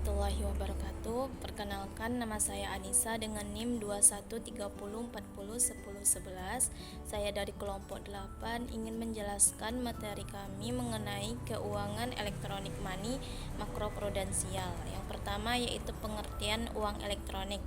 warahmatullahi wabarakatuh. Perkenalkan, nama saya Anissa dengan NIM 2130401011. Saya dari kelompok 8 ingin menjelaskan materi kami mengenai keuangan elektronik money makroprudensial. Yang pertama yaitu pengertian uang elektronik.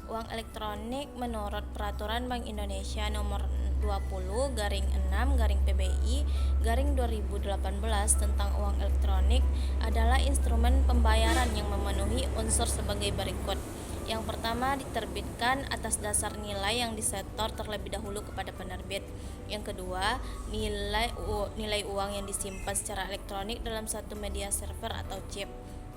Uang elektronik menurut Peraturan Bank Indonesia Nomor 20/6/PBI/2018 tentang uang elektronik adalah instrumen pembayaran yang memenuhi unsur sebagai berikut. Yang pertama, diterbitkan atas dasar nilai yang disetor terlebih dahulu kepada penerbit. Yang kedua, nilai uang yang disimpan secara elektronik dalam satu media server atau chip.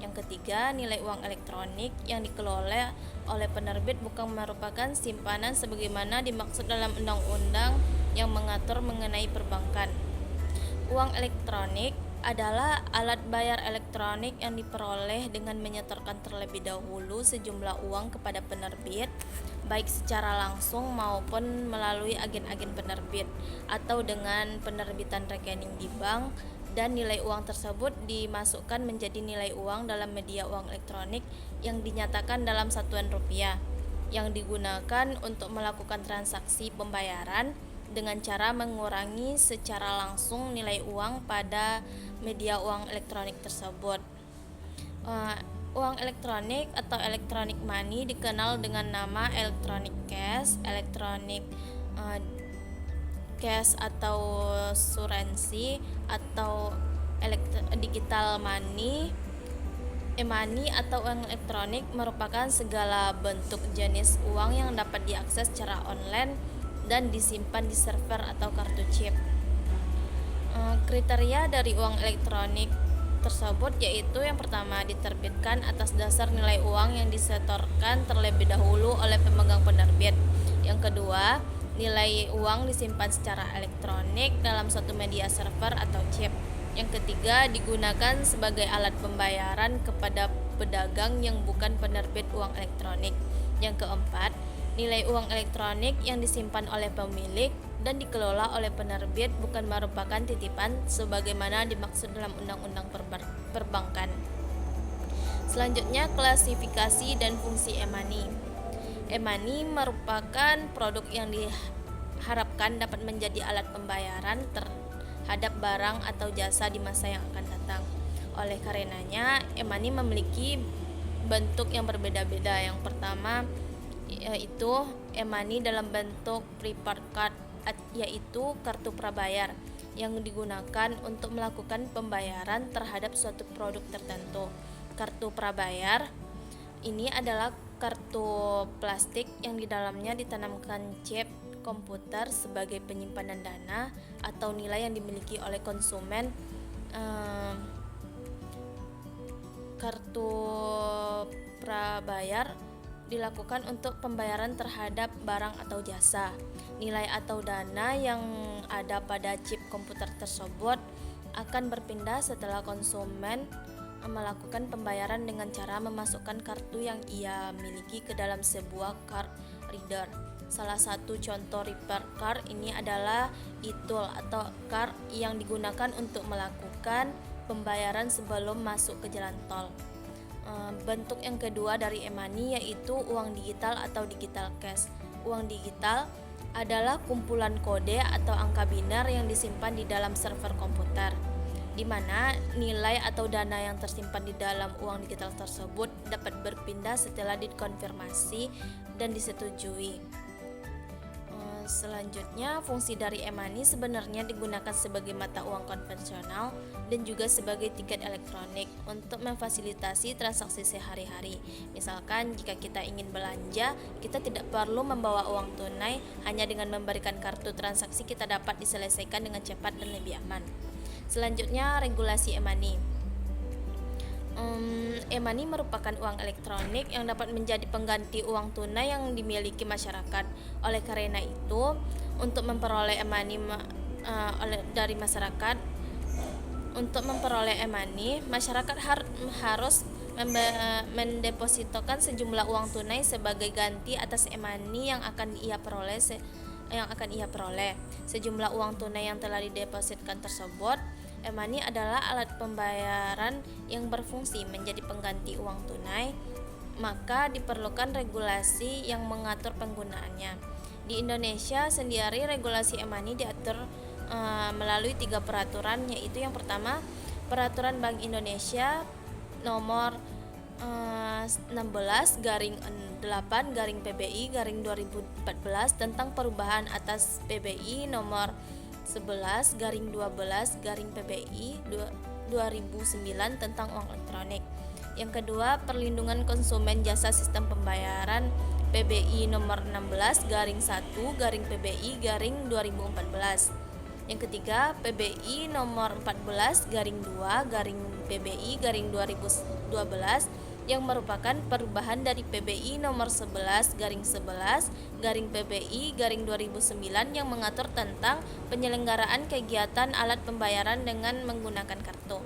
Yang ketiga, nilai uang elektronik yang dikelola oleh penerbit bukan merupakan simpanan sebagaimana dimaksud dalam undang-undang yang mengatur mengenai perbankan. Uang elektronik adalah alat bayar elektronik yang diperoleh dengan menyetorkan terlebih dahulu sejumlah uang kepada penerbit, baik secara langsung maupun melalui agen-agen penerbit atau dengan penerbitan rekening di bank, dan nilai uang tersebut dimasukkan menjadi nilai uang dalam media uang elektronik yang dinyatakan dalam satuan rupiah, yang digunakan untuk melakukan transaksi pembayaran dengan cara mengurangi secara langsung nilai uang pada media uang elektronik tersebut. Uang elektronik atau electronic money dikenal dengan nama electronic cash atau surensi atau digital money. E-money atau uang elektronik merupakan segala bentuk jenis uang yang dapat diakses secara online dan disimpan di server atau kartu chip. Kriteria dari uang elektronik tersebut yaitu yang pertama, diterbitkan atas dasar nilai uang yang disetorkan terlebih dahulu oleh pemegang penerbit. Yang kedua, nilai uang disimpan secara elektronik dalam suatu media server atau chip. Yang ketiga, digunakan sebagai alat pembayaran kepada pedagang yang bukan penerbit uang elektronik. Yang keempat, nilai uang elektronik yang disimpan oleh pemilik dan dikelola oleh penerbit bukan merupakan titipan sebagaimana dimaksud dalam Undang-Undang Perbankan. Selanjutnya, klasifikasi dan fungsi e-money. E-money merupakan produk yang diharapkan dapat menjadi alat pembayaran terhadap barang atau jasa di masa yang akan datang. Oleh karenanya, e-money memiliki bentuk yang berbeda-beda. Yang pertama yaitu e-money dalam bentuk prepaid card, yaitu kartu prabayar yang digunakan untuk melakukan pembayaran terhadap suatu produk tertentu. Kartu prabayar ini adalah kartu plastik yang di dalamnya ditanamkan chip komputer sebagai penyimpanan dana atau nilai yang dimiliki oleh konsumen. Kartu prabayar dilakukan untuk pembayaran terhadap barang atau jasa. Nilai atau dana yang ada pada chip komputer tersebut akan berpindah setelah konsumen melakukan pembayaran dengan cara memasukkan kartu yang ia miliki ke dalam sebuah card reader. Salah satu contoh repair card ini adalah e-tool atau card yang digunakan untuk melakukan pembayaran sebelum masuk ke jalan tol. Bentuk yang kedua dari e-money yaitu uang digital atau digital cash. Uang digital adalah kumpulan kode atau angka biner yang disimpan di dalam server komputer, di mana nilai atau dana yang tersimpan di dalam uang digital tersebut dapat berpindah setelah dikonfirmasi dan disetujui. Selanjutnya, fungsi dari e-money sebenarnya digunakan sebagai mata uang konvensional dan juga sebagai tiket elektronik untuk memfasilitasi transaksi sehari-hari. Misalkan jika kita ingin belanja, kita tidak perlu membawa uang tunai, hanya dengan memberikan kartu transaksi kita dapat diselesaikan dengan cepat dan lebih aman. Selanjutnya, regulasi e-money. E-money merupakan uang elektronik yang dapat menjadi pengganti uang tunai yang dimiliki masyarakat. Oleh karena itu, untuk memperoleh e-money dari masyarakat, masyarakat harus mendepositokan sejumlah uang tunai sebagai ganti atas e-money yang akan ia peroleh. Sejumlah uang tunai yang telah didepositkan tersebut E-money adalah alat pembayaran yang berfungsi menjadi pengganti uang tunai, maka diperlukan regulasi yang mengatur penggunaannya. Di Indonesia sendiri regulasi e-money diatur melalui 3 peraturan, yaitu yang pertama Peraturan Bank Indonesia nomor 16/8/PBI/2014 tentang perubahan atas PBI nomor 11/12/PBI 2009 tentang uang elektronik. Yang kedua, Perlindungan Konsumen Jasa Sistem Pembayaran PBI nomor 16/PBI/2014. Yang ketiga, PBI nomor 14/2/PBI/2012 yang merupakan perubahan dari PBI nomor 11/11/PBI/2009 yang mengatur tentang penyelenggaraan kegiatan alat pembayaran dengan menggunakan kartu.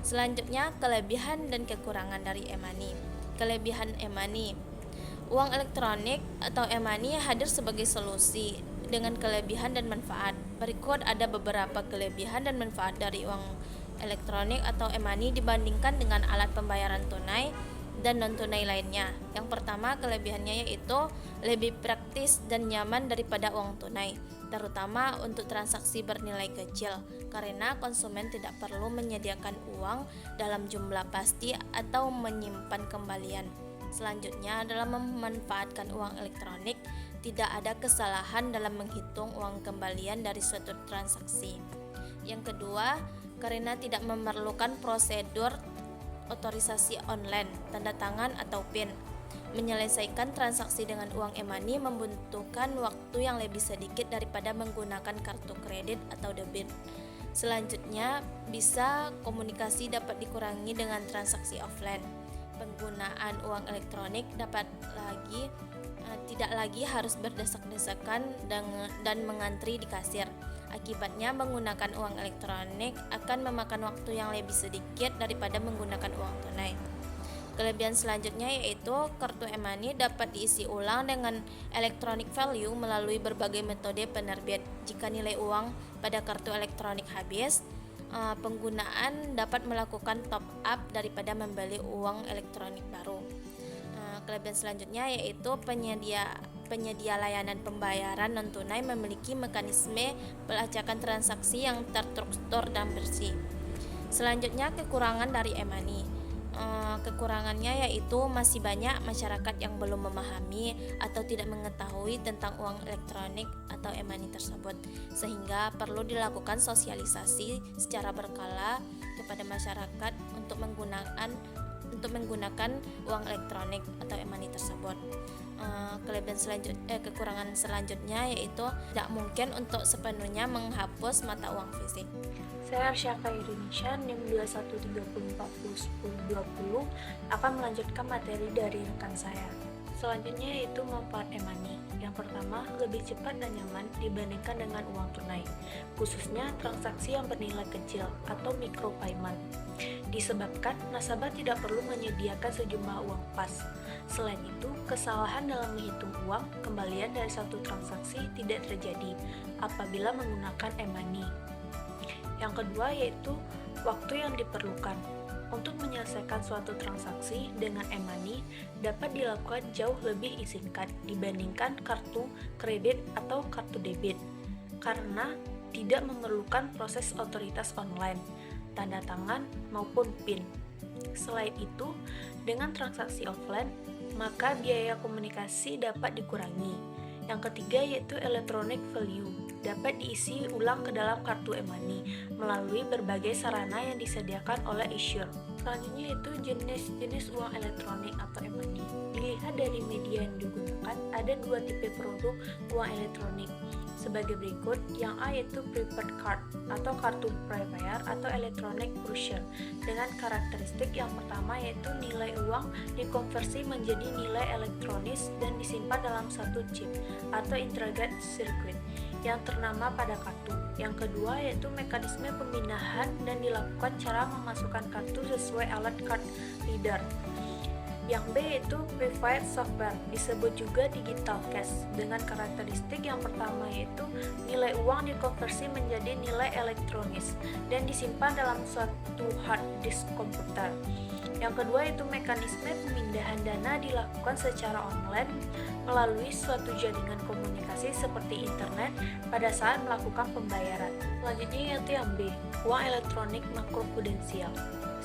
Selanjutnya, kelebihan dan kekurangan dari e-money. Kelebihan e-money. Uang elektronik atau e-money hadir sebagai solusi dengan kelebihan dan manfaat. Berikut ada beberapa kelebihan dan manfaat dari uang elektronik atau e-money dibandingkan dengan alat pembayaran tunai dan non-tunai lainnya. Yang pertama, kelebihannya yaitu lebih praktis dan nyaman daripada uang tunai, terutama untuk transaksi bernilai kecil, karena konsumen tidak perlu menyediakan uang dalam jumlah pasti atau menyimpan kembalian. Selanjutnya, dalam memanfaatkan uang elektronik, tidak ada kesalahan dalam menghitung uang kembalian dari suatu transaksi. Yang kedua, karena tidak memerlukan prosedur otorisasi online, tanda tangan atau PIN. Menyelesaikan transaksi dengan uang e-money membutuhkan waktu yang lebih sedikit daripada menggunakan kartu kredit atau debit. Selanjutnya, bisa komunikasi dapat dikurangi dengan transaksi offline. Penggunaan uang elektronik tidak lagi harus berdesak-desakan dan mengantri di kasir. Akibatnya, menggunakan uang elektronik akan memakan waktu yang lebih sedikit daripada menggunakan uang tunai. Kelebihan selanjutnya yaitu kartu e-money dapat diisi ulang dengan electronic value melalui berbagai metode penerbit. Jika nilai uang pada kartu elektronik habis, penggunaan dapat melakukan top up daripada membeli uang elektronik baru. Kelebihan selanjutnya yaitu penyedia layanan pembayaran non tunai memiliki mekanisme pelacakan transaksi yang terstruktur dan bersih. Selanjutnya, kekurangan dari e-money. Kekurangannya yaitu masih banyak masyarakat yang belum memahami atau tidak mengetahui tentang uang elektronik atau e-money tersebut, sehingga perlu dilakukan sosialisasi secara berkala kepada masyarakat untuk menggunakan uang elektronik atau e-money tersebut. Kekurangan selanjutnya yaitu tidak mungkin untuk sepenuhnya menghapus mata uang fisik. Saya Arsyaka Irinisha, NIM 2130401020 akan melanjutkan materi dari rekan saya. Selanjutnya yaitu manfaat e-money. Yang pertama, lebih cepat dan nyaman dibandingkan dengan uang tunai, khususnya transaksi yang bernilai kecil atau micropayment. Disebabkan nasabah tidak perlu menyediakan sejumlah uang pas. Selain itu, kesalahan dalam menghitung uang kembalian dari satu transaksi tidak terjadi apabila menggunakan e-money. Yang kedua yaitu waktu yang diperlukan. Untuk menyelesaikan suatu transaksi dengan e-money dapat dilakukan jauh lebih singkat dibandingkan kartu kredit atau kartu debit, karena tidak memerlukan proses otoritas online, tanda tangan maupun PIN. Selain itu, dengan transaksi offline, maka biaya komunikasi dapat dikurangi. Yang ketiga yaitu electronic value, dapat diisi ulang ke dalam kartu e-money melalui berbagai sarana yang disediakan oleh issuer. Selanjutnya yaitu jenis-jenis uang elektronik atau e-money. Dilihat dari media yang digunakan, ada dua tipe produk uang elektronik sebagai berikut. Yang A yaitu prepaid card atau kartu prabayar atau electronic brochure dengan karakteristik yang pertama yaitu nilai uang dikonversi menjadi nilai elektronis dan disimpan dalam satu chip atau integrated circuit yang ternama pada kartu. Yang kedua yaitu mekanisme pemindahan dan dilakukan cara memasukkan kartu sesuai alat card reader. Yang B yaitu Preferred Software, disebut juga Digital Cash, dengan karakteristik yang pertama yaitu nilai uang dikonversi menjadi nilai elektronis dan disimpan dalam suatu hard disk komputer. Yang kedua itu mekanisme pemindahan dana dilakukan secara online melalui suatu jaringan komunikasi seperti internet pada saat melakukan pembayaran. Selanjutnya yaitu yang B, uang elektronik makroprudensial.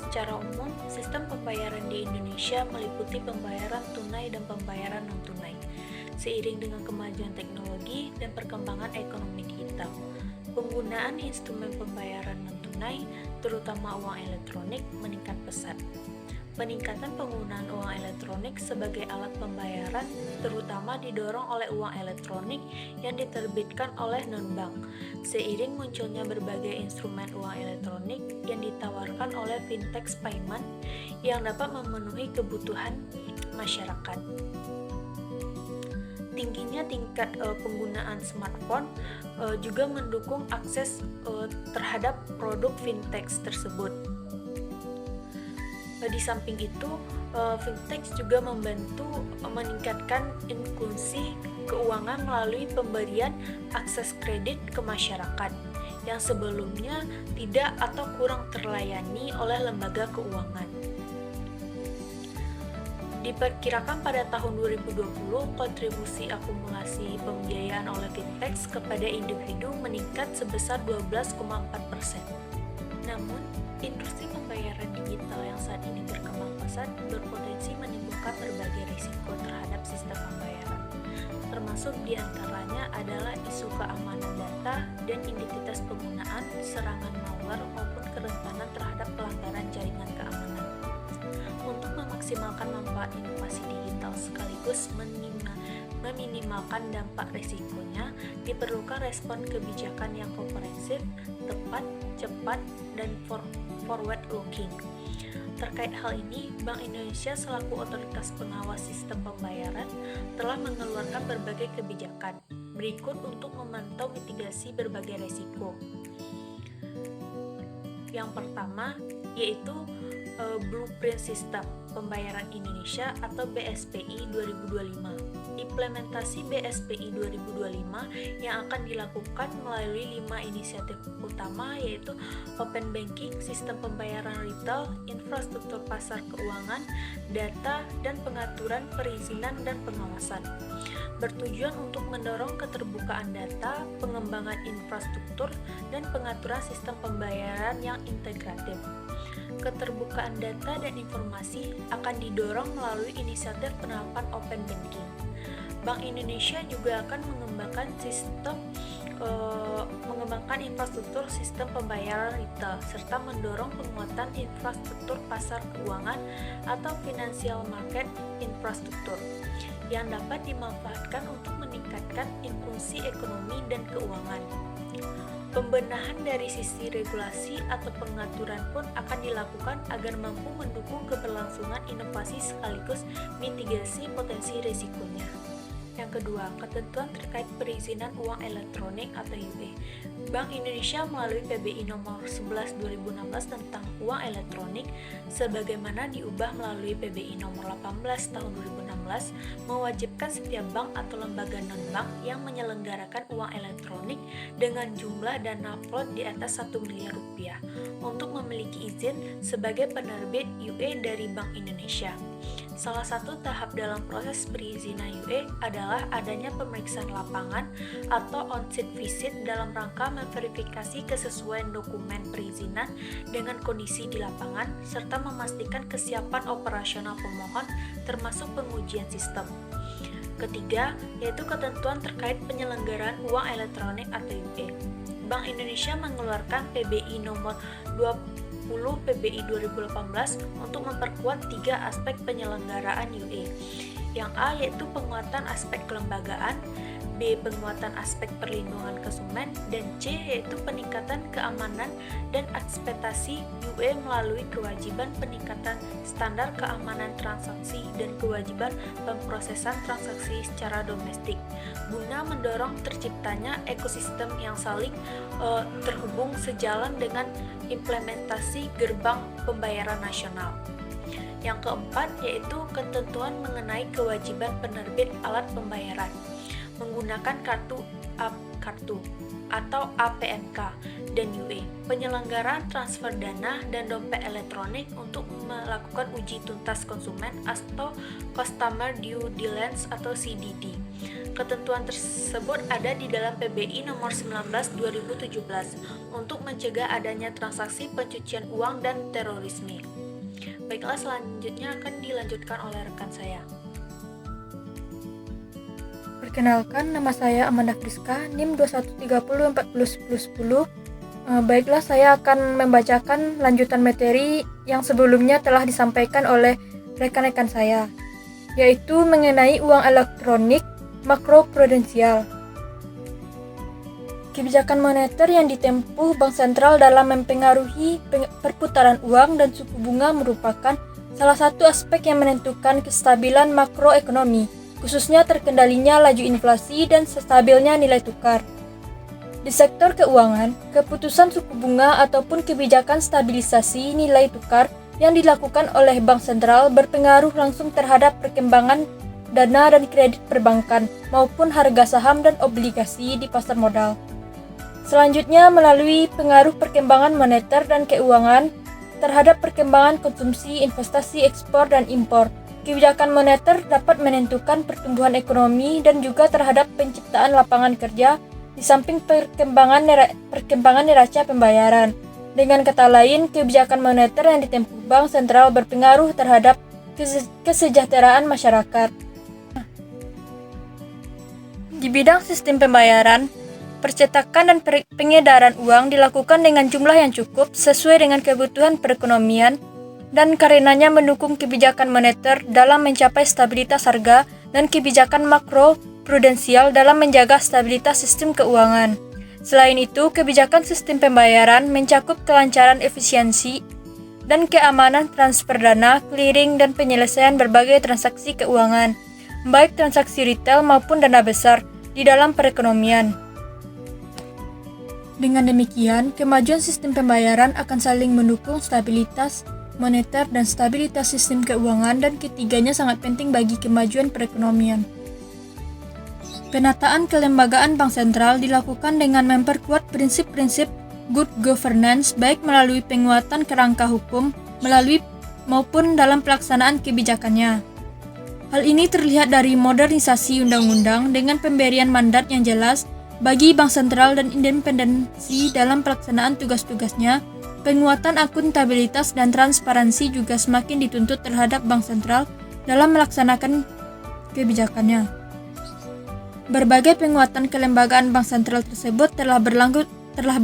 Secara umum, sistem pembayaran di Indonesia meliputi pembayaran tunai dan pembayaran non-tunai. Seiring dengan kemajuan teknologi dan perkembangan ekonomi digital, penggunaan instrumen pembayaran non-tunai, terutama uang elektronik, meningkat pesat. Peningkatan penggunaan uang elektronik sebagai alat pembayaran terutama didorong oleh uang elektronik yang diterbitkan oleh non-bank, seiring munculnya berbagai instrumen uang elektronik yang ditawarkan oleh fintech payment yang dapat memenuhi kebutuhan masyarakat. Tingginya tingkat penggunaan smartphone juga mendukung akses terhadap produk fintech tersebut. Di samping itu, fintech juga membantu meningkatkan inklusi keuangan melalui pemberian akses kredit ke masyarakat yang sebelumnya tidak atau kurang terlayani oleh lembaga keuangan. Diperkirakan pada tahun 2020, kontribusi akumulasi pembiayaan oleh fintech kepada individu meningkat sebesar 12,4%. Namun, industri pembayaran digital yang saat ini berkembang pesat berpotensi menimbulkan berbagai risiko terhadap sistem pembayaran, termasuk diantaranya adalah isu keamanan data dan identitas penggunaan, serangan malware maupun kerentanan terhadap pelanggaran jaringan keamanan. Untuk memaksimalkan manfaat inovasi digital sekaligus meminimalkan dampak risikonya, diperlukan respon kebijakan yang komprehensif, tepat, cepat, dan forward-looking. Terkait hal ini, Bank Indonesia selaku otoritas pengawas sistem pembayaran telah mengeluarkan berbagai kebijakan. Berikut untuk memantau mitigasi berbagai risiko. Yang pertama yaitu Blueprint Sistem Pembayaran Indonesia atau BSPI 2025. Implementasi BSPI 2025 yang akan dilakukan melalui 5 inisiatif utama yaitu Open Banking, Sistem Pembayaran Retail, Infrastruktur Pasar Keuangan, Data, dan Pengaturan Perizinan dan Pengawasan. Bertujuan untuk mendorong keterbukaan data, pengembangan infrastruktur, dan pengaturan sistem pembayaran yang integratif. Keterbukaan data dan informasi akan didorong melalui inisiatif penerapan Open Banking. Bank Indonesia juga akan mengembangkan infrastruktur sistem pembayaran retail serta mendorong penguatan infrastruktur pasar keuangan atau financial market infrastruktur yang dapat dimanfaatkan untuk meningkatkan inklusi ekonomi dan keuangan. Pembenahan dari sisi regulasi atau pengaturan pun akan dilakukan agar mampu mendukung keberlangsungan inovasi sekaligus mitigasi potensi risikonya. Yang kedua, ketentuan terkait perizinan uang elektronik atau UE. Bank Indonesia melalui PBI nomor 11 2016 tentang uang elektronik sebagaimana diubah melalui PBI nomor 18 tahun 2016 mewajibkan setiap bank atau lembaga non-bank yang menyelenggarakan uang elektronik dengan jumlah dana float di atas 1 miliar rupiah untuk memiliki izin sebagai penerbit UE dari Bank Indonesia. Salah satu tahap dalam proses perizinan UE adalah adanya pemeriksaan lapangan atau on-site visit dalam rangka memverifikasi kesesuaian dokumen perizinan dengan kondisi di lapangan serta memastikan kesiapan operasional pemohon termasuk pengujian sistem. Ketiga, yaitu ketentuan terkait penyelenggaraan uang elektronik atau UE. Bank Indonesia mengeluarkan PBI nomor 20 PBI 2018 untuk memperkuat 3 aspek penyelenggaraan UE. Yang A yaitu penguatan aspek kelembagaan, B penguatan aspek perlindungan konsumen, dan C yaitu peningkatan keamanan dan ekspektasi UE melalui kewajiban peningkatan standar keamanan transaksi dan kewajiban pemrosesan transaksi secara domestik guna mendorong terciptanya ekosistem yang saling terhubung sejalan dengan implementasi gerbang pembayaran nasional. Yang keempat yaitu ketentuan mengenai kewajiban penerbit alat pembayaran menggunakan kartu atau APNK dan UE, penyelenggaraan transfer dana dan dompet elektronik untuk melakukan uji tuntas konsumen atau Customer Due Diligence atau CDD. Ketentuan tersebut ada di dalam PBI nomor 19 2017 untuk mencegah adanya transaksi pencucian uang dan terorisme. Baiklah, selanjutnya akan dilanjutkan oleh rekan saya. Perkenalkan, nama saya Amanda Friska, NIM 2130401010. Baiklah, saya akan membacakan lanjutan materi yang sebelumnya telah disampaikan oleh rekan-rekan saya, yaitu mengenai uang elektronik makroprudensial. Kebijakan moneter yang ditempuh Bank Sentral dalam mempengaruhi perputaran uang dan suku bunga merupakan salah satu aspek yang menentukan kestabilan makroekonomi, khususnya terkendalinya laju inflasi dan stabilnya nilai tukar. Di sektor keuangan, keputusan suku bunga ataupun kebijakan stabilisasi nilai tukar yang dilakukan oleh Bank Sentral berpengaruh langsung terhadap perkembangan dana dan kredit perbankan maupun harga saham dan obligasi di pasar modal. Selanjutnya, melalui pengaruh perkembangan moneter dan keuangan terhadap perkembangan konsumsi, investasi, ekspor, dan impor, kebijakan moneter dapat menentukan pertumbuhan ekonomi dan juga terhadap penciptaan lapangan kerja di samping perkembangan neraca pembayaran. Dengan kata lain, kebijakan moneter yang ditempuh Bank Sentral berpengaruh terhadap kesejahteraan masyarakat. Di bidang sistem pembayaran, percetakan dan pengedaran uang dilakukan dengan jumlah yang cukup sesuai dengan kebutuhan perekonomian dan karenanya mendukung kebijakan moneter dalam mencapai stabilitas harga dan kebijakan makroprudensial dalam menjaga stabilitas sistem keuangan. Selain itu, kebijakan sistem pembayaran mencakup kelancaran efisiensi dan keamanan transfer dana, clearing, dan penyelesaian berbagai transaksi keuangan, baik transaksi retail maupun dana besar, di dalam perekonomian. Dengan demikian, kemajuan sistem pembayaran akan saling mendukung stabilitas moneter dan stabilitas sistem keuangan, dan ketiganya sangat penting bagi kemajuan perekonomian. Penataan kelembagaan Bank Sentral dilakukan dengan memperkuat prinsip-prinsip good governance baik melalui penguatan kerangka hukum maupun dalam pelaksanaan kebijakannya. Hal ini terlihat dari modernisasi undang-undang dengan pemberian mandat yang jelas bagi Bank Sentral dan independensi dalam pelaksanaan tugas-tugasnya. Penguatan akuntabilitas dan transparansi juga semakin dituntut terhadap Bank Sentral dalam melaksanakan kebijakannya. Berbagai penguatan kelembagaan Bank Sentral tersebut telah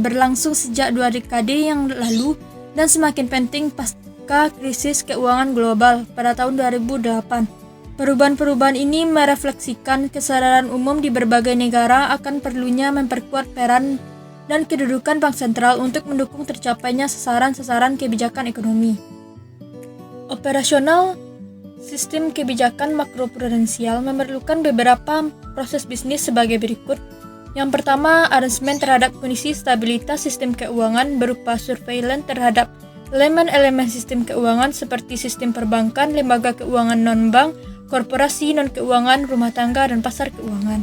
berlangsung sejak 2 dekade yang lalu dan semakin penting pasca krisis keuangan global pada tahun 2008. Perubahan-perubahan ini merefleksikan kesadaran umum di berbagai negara akan perlunya memperkuat peran dan kedudukan Bank Sentral untuk mendukung tercapainya sasaran-sasaran kebijakan ekonomi. Operasional sistem kebijakan makroprudensial memerlukan beberapa proses bisnis sebagai berikut. Yang pertama, aransemen terhadap kondisi stabilitas sistem keuangan berupa surveillance terhadap elemen-elemen sistem keuangan seperti sistem perbankan, lembaga keuangan non-bank, korporasi non-keuangan, rumah tangga, dan pasar keuangan.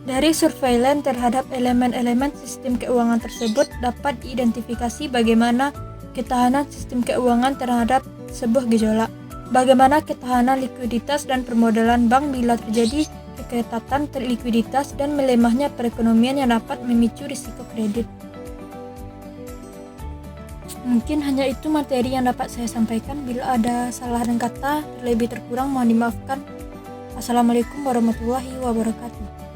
Dari surveillance terhadap elemen-elemen sistem keuangan tersebut dapat diidentifikasi bagaimana ketahanan sistem keuangan terhadap sebuah gejolak, bagaimana ketahanan likuiditas dan permodalan bank bila terjadi keketatan likuiditas dan melemahnya perekonomian yang dapat memicu risiko kredit. Mungkin hanya itu materi yang dapat saya sampaikan. Bila ada salah dan kata terlebih terkurang mohon dimaafkan. Assalamualaikum warahmatullahi wabarakatuh.